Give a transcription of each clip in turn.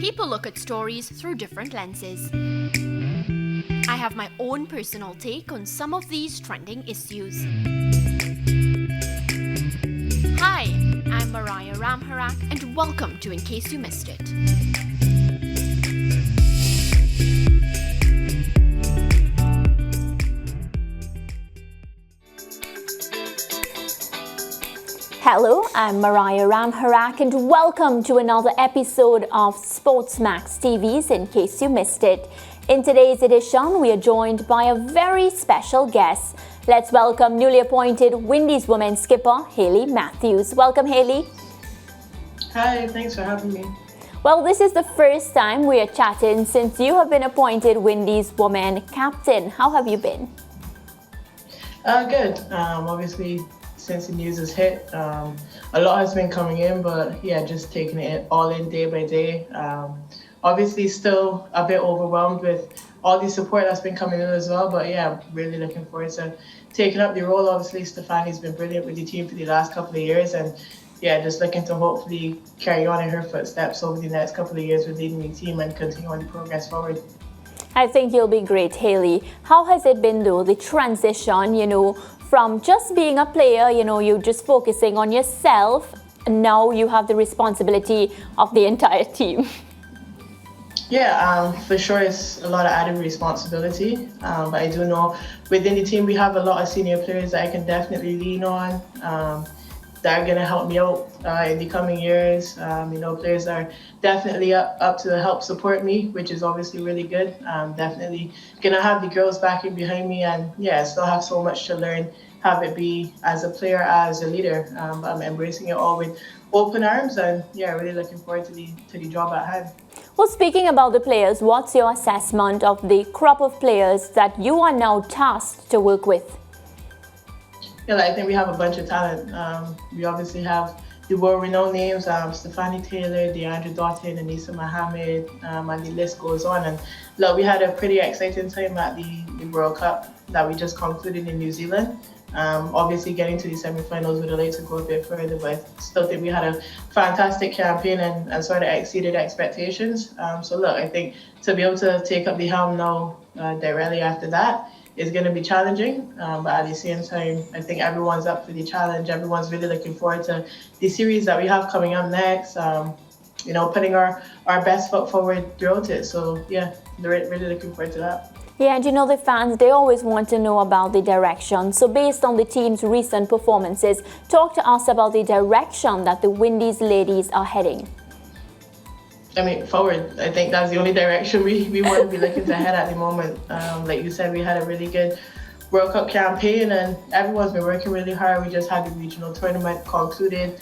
People look at stories through different lenses. I have my own personal take on some of these trending issues. Hi, I'm Mariah Ramharack, and welcome to In Case You Missed It. Hello, I'm Mariah Ramharack and welcome to another episode of SportsMax TV's In Case You Missed It. In today's edition, we are joined by a very special guest. Let's welcome newly appointed Windies women's skipper, Hayley Matthews. Welcome, Hayley. Hi, thanks for having me. Well, this is the first time we are chatting since you have been appointed Windies women captain. How have you been? Good. Obviously, since the news has hit, a lot has been coming in, but yeah, just taking it all in day by day. Obviously, still a bit overwhelmed with all the support that's been coming in as well, but yeah, really looking forward to taking up the role. Obviously, Stefani's been brilliant with the team for the last couple of years, and yeah, just looking to hopefully carry on in her footsteps over the next couple of years with leading the team and continue on the progress forward. I think you'll be great, Hayley. How has it been though, the transition, from just being a player, you're just focusing on yourself, and now you have the responsibility of the entire team? Yeah, for sure it's a lot of added responsibility, but I do know within the team we have a lot of senior players that I can definitely lean on, that are going to help me out in the coming years. Players that are definitely up to help support me, which is obviously really good. Definitely going to have the girls backing behind me, and yeah, I still have so much to learn, have it be as a player, as a leader. I'm embracing it all with open arms, and yeah, really looking forward to the job at hand. Well, speaking about the players, what's your assessment of the crop of players that you are now tasked to work with? Yeah, I think we have a bunch of talent. We obviously have the world-renowned names, Stefani Taylor, DeAndre Doughton, Anissa Mohammed, and the list goes on. And look, we had a pretty exciting time at the World Cup that we just concluded in New Zealand. Obviously, getting to the semi-finals would have liked to go a bit further, but I still think we had a fantastic campaign and sort of exceeded expectations. So look, I think to be able to take up the helm now directly after that is going to be challenging, but at the same time, I think everyone's up for the challenge. Everyone's really looking forward to the series that we have coming up next. Putting our best foot forward throughout it. So yeah, really looking forward to that. Yeah, and the fans, they always want to know about the direction. So based on the team's recent performances, talk to us about the direction that the Windies ladies are heading. Forward. I think that's the only direction we want to be looking to head at the moment. Like you said, we had a really good World Cup campaign and everyone's been working really hard. We just had the regional tournament concluded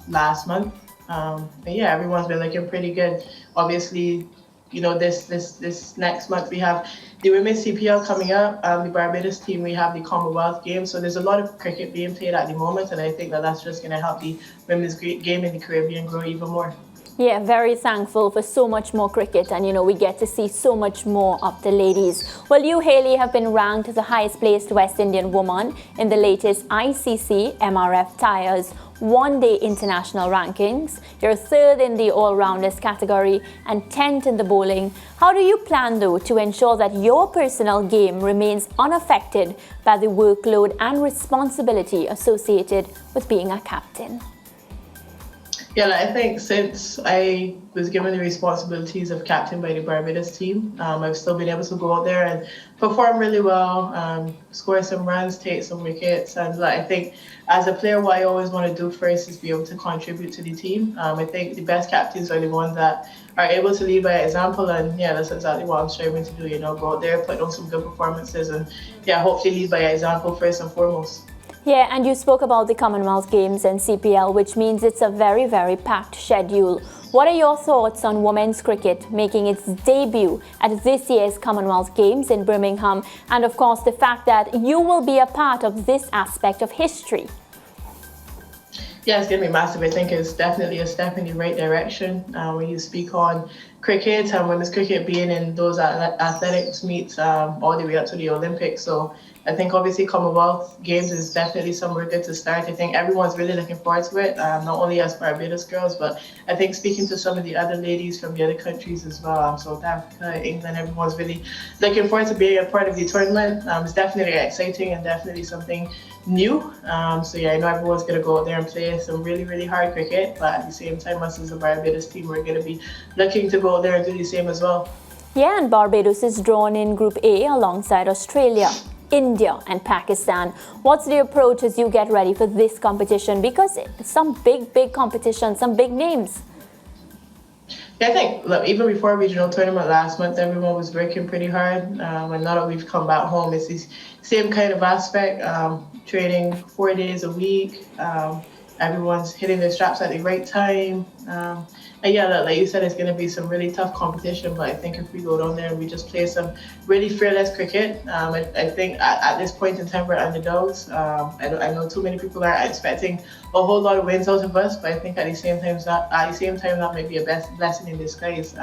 last month. Yeah, everyone's been looking pretty good. Obviously, this next month we have the women's CPL coming up. The Barbados team, we have the Commonwealth Games. So there's a lot of cricket being played at the moment, and I think that's just going to help the women's game in the Caribbean grow even more. Yeah, very thankful for so much more cricket, and we get to see so much more of the ladies. Well, you, Hayley, have been ranked the highest placed West Indian woman in the latest ICC MRF Tires one-day international rankings. You're third in the all-rounders category and 10th in the bowling. How do you plan, though, to ensure that your personal game remains unaffected by the workload and responsibility associated with being a captain? Yeah, I think since I was given the responsibilities of captain by the Barbados team, I've still been able to go out there and perform really well, score some runs, take some wickets. And I think as a player, what I always want to do first is be able to contribute to the team. I think the best captains are the ones that are able to lead by example. And yeah, that's exactly what I'm striving to do, go out there, put on some good performances and yeah, hopefully lead by example first and foremost. Yeah, and you spoke about the Commonwealth Games and CPL, which means it's a very, very packed schedule. What are your thoughts on women's cricket making its debut at this year's Commonwealth Games in Birmingham? And of course, the fact that you will be a part of this aspect of history. Yeah, it's going to be massive. I think it's definitely a step in the right direction. When you speak on cricket and women's cricket being in those athletics meets all the way up to the Olympics. So I think obviously Commonwealth Games is definitely somewhere good to start. I think everyone's really looking forward to it, not only as Barbados girls, but I think speaking to some of the other ladies from the other countries as well, South Africa, England, everyone's really looking forward to being a part of the tournament. It's definitely exciting and definitely something new. So yeah, I know everyone's going to go out there and play some really, really hard cricket, but at the same time, us as a Barbados team, we're going to be looking to go out there and do the same as well. Yeah, and Barbados is drawn in Group A alongside Australia, India and Pakistan. What's the approach as you get ready for this competition? Because it's some big competition, some big names. Yeah, I think, look, even before regional tournament last month, everyone was working pretty hard. And now that we've come back home, it's the same kind of aspect, training 4 days a week. Everyone's hitting their straps at the right time. And yeah, like you said, it's going to be some really tough competition, but I think if we go down there and we just play some really fearless cricket, I think at this point in time we're underdogs. I know too many people are expecting a whole lot of wins out of us, but I think at the same time that might be a blessing in disguise.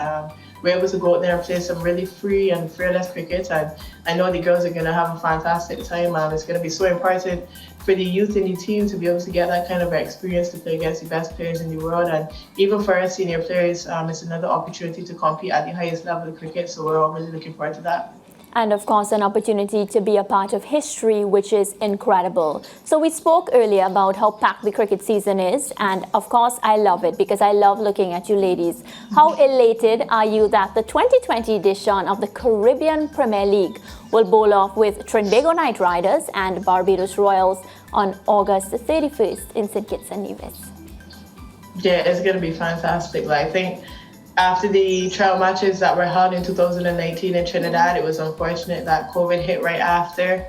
We're able to go out there and play some really free and fearless cricket, and I know the girls are going to have a fantastic time. It's going to be so important for the youth in the team to be able to get that kind of experience to play against the best players in the world, and even for our senior players, it's another opportunity to compete at the highest level of cricket, so we're all really looking forward to that. And of course, an opportunity to be a part of history, which is incredible. So we spoke earlier about how packed the cricket season is. And of course, I love it because I love looking at you ladies. How elated are you that the 2020 edition of the Caribbean Premier League will bowl off with Trinbago Knight Riders and Barbados Royals on August 31st in St. Kitts and Nevis? Yeah, it's going to be fantastic. I think after the trial matches that were held in 2019 in Trinidad, it was unfortunate that COVID hit right after.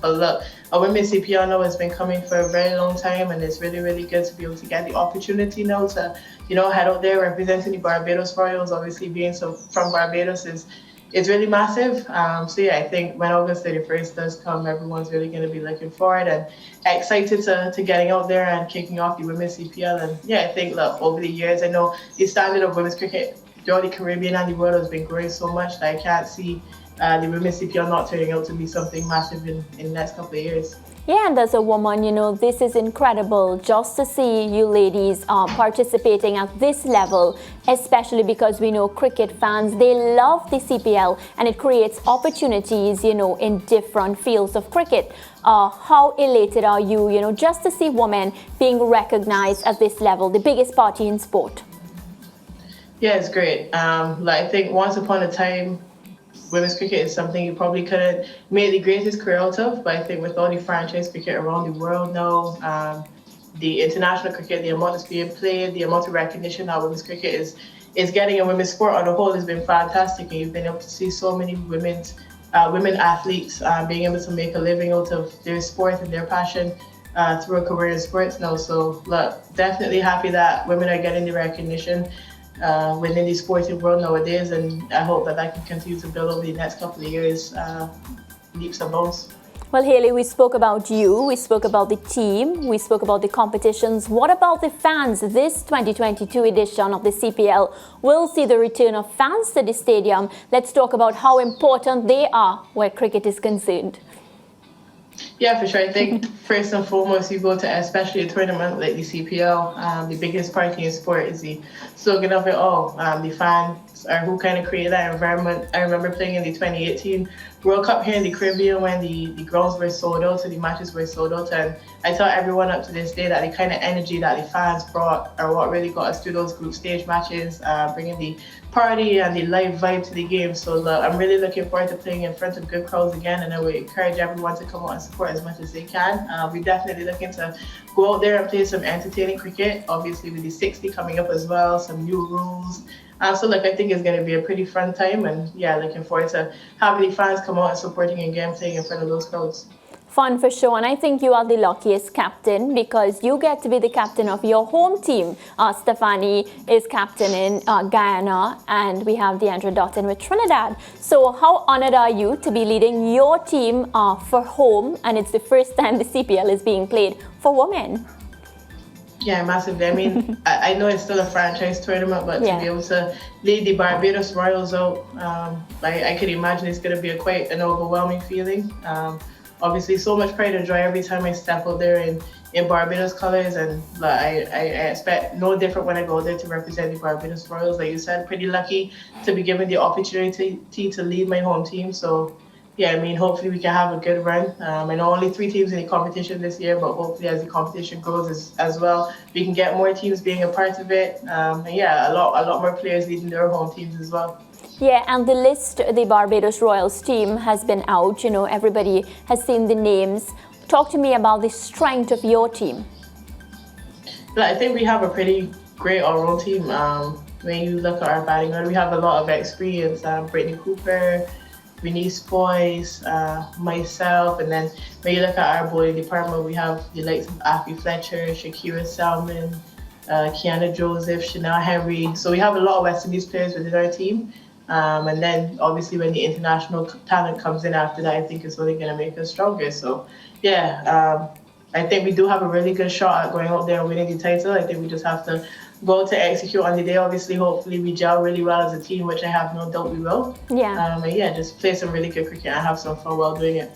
But look, a women's CPL now has been coming for a very long time, and it's really, really good to be able to get the opportunity now to, head out there representing the Barbados Royals. Obviously, being from Barbados is really massive. So yeah, I think when August 31st does come, everyone's really going to be looking forward and excited to getting out there and kicking off the women's CPL. And yeah, I think, look, over the years, I know the standard of women's cricket throughout the Caribbean and the world has been growing so much that I can't see the women's CPL not turning out to be something massive in the next couple of years. Yeah, and as a woman, this is incredible just to see you ladies participating at this level, especially because we know cricket fans, they love the CPL and it creates opportunities, in different fields of cricket. How elated are you, just to see women being recognized at this level, the biggest party in sport? Yeah, it's great. I think once upon a time, women's cricket is something you probably couldn't make the greatest career out of, but I think with all the franchise cricket around the world now, the international cricket, the amount that's being played, the amount of recognition that women's cricket is getting, and women's sport on the whole has been fantastic, and you've been able to see so many women athletes being able to make a living out of their sport and their passion through a career in sports now. So look, definitely happy that women are getting the recognition within the sporting world nowadays, and I hope that can continue to build over the next couple of years, leaps and bounds. Well, Hayley, we spoke about you, we spoke about the team, we spoke about the competitions. What about the fans? This 2022 edition of the CPL will see the return of fans to the stadium. Let's talk about how important they are where cricket is concerned. Yeah, for sure. I think first and foremost, you go to especially a tournament like the CPL, the biggest party in sport is the slogan of it all. The fans are who kind of create that environment. I remember playing in the 2018 World Cup here in the Caribbean when the grounds were sold out, so the matches were sold out, and I tell everyone up to this day that the kind of energy that the fans brought are what really got us through those group stage matches, bringing the party and the live vibe to the game. So I'm really looking forward to playing in front of good crowds again, and I would encourage everyone to come out and support as much as they can. We're definitely looking to go out there and play some entertaining cricket, obviously with the 60 coming up as well, some new rules. So I think it's going to be a pretty fun time, and yeah, looking forward to having the fans come out and supporting again, playing in front of those crowds. Fun for sure, and I think you are the luckiest captain because you get to be the captain of your home team. Stephanie is captain in Guyana, and we have Deandra Doughton with Trinidad. So how honored are you to be leading your team for home, and it's the first time the CPL is being played for women? Yeah, massively. I mean, I know it's still a franchise tournament, but to be able to lead the Barbados Royals out, I can imagine it's going to be quite an overwhelming feeling. obviously so much pride and joy every time I step out there in Barbados colors, and like, I expect no different when I go there to represent the Barbados Royals. Like you said, pretty lucky to be given the opportunity to lead my home team. So yeah, I mean, hopefully we can have a good run. I know only 3 teams in the competition this year, but hopefully as the competition grows as well, we can get more teams being a part of it. And yeah, a lot more players leading their home teams as well. Yeah, and the list, the Barbados Royals team has been out. You know, everybody has seen the names. Talk to me about the strength of your team. I think we have a pretty great all-round team. When you look at our batting order, we have a lot of experience. Brittany Cooper, Windies boys, myself, and then when you look at our bowling department, we have the likes of Afi Fletcher, Shakira Salmon, Kiana Joseph, Chanel Henry. So we have a lot of West Indies players within our team. And then obviously when the international talent comes in after that, I think it's only going to make us stronger. So yeah, I think we do have a really good shot at going out there and winning the title. I think we just have to go to execute on the day. Obviously, hopefully we gel really well as a team, which I have no doubt we will. Yeah. And yeah, just play some really good cricket and have some fun while doing it.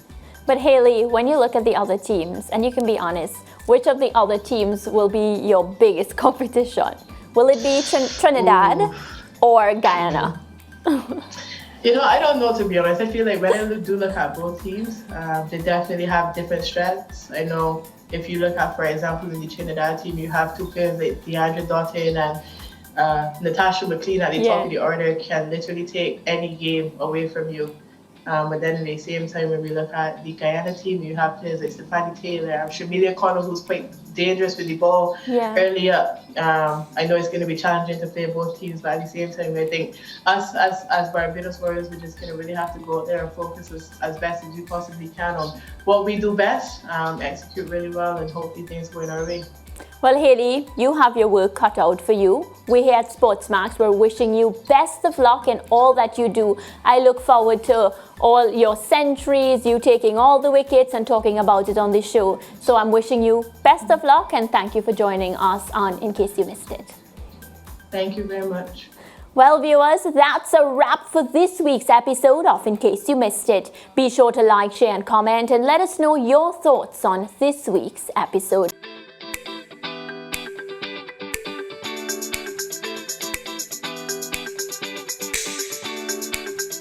But Hayley, when you look at the other teams, and you can be honest, which of the other teams will be your biggest competition? Will it be Trinidad or Guyana? You know, I don't know, to be honest. I feel like when I do look at both teams, they definitely have different strengths. I know if you look at, for example, in the Trinidad team, you have 2 players like Deandra Doughton and Natasha McLean at the top of the order can literally take any game away from you. But then at the same time, when we look at the Guyana team, you have players like Stephanie Taylor, Shamilia Connell, who's quite dangerous with the ball early up. I know it's going to be challenging to play both teams, but at the same time, I think us as Barbados Warriors, we're just going to really have to go out there and focus as best as we possibly can on what we do best, execute really well, and hopefully things go in our way. Well, Hayley, you have your work cut out for you. We here at SportsMax, we're wishing you best of luck in all that you do. I look forward to all your centuries, you taking all the wickets and talking about it on the show. So I'm wishing you best of luck and thank you for joining us on In Case You Missed It. Thank you very much. Well, viewers, that's a wrap for this week's episode of In Case You Missed It. Be sure to like, share and comment and let us know your thoughts on this week's episode.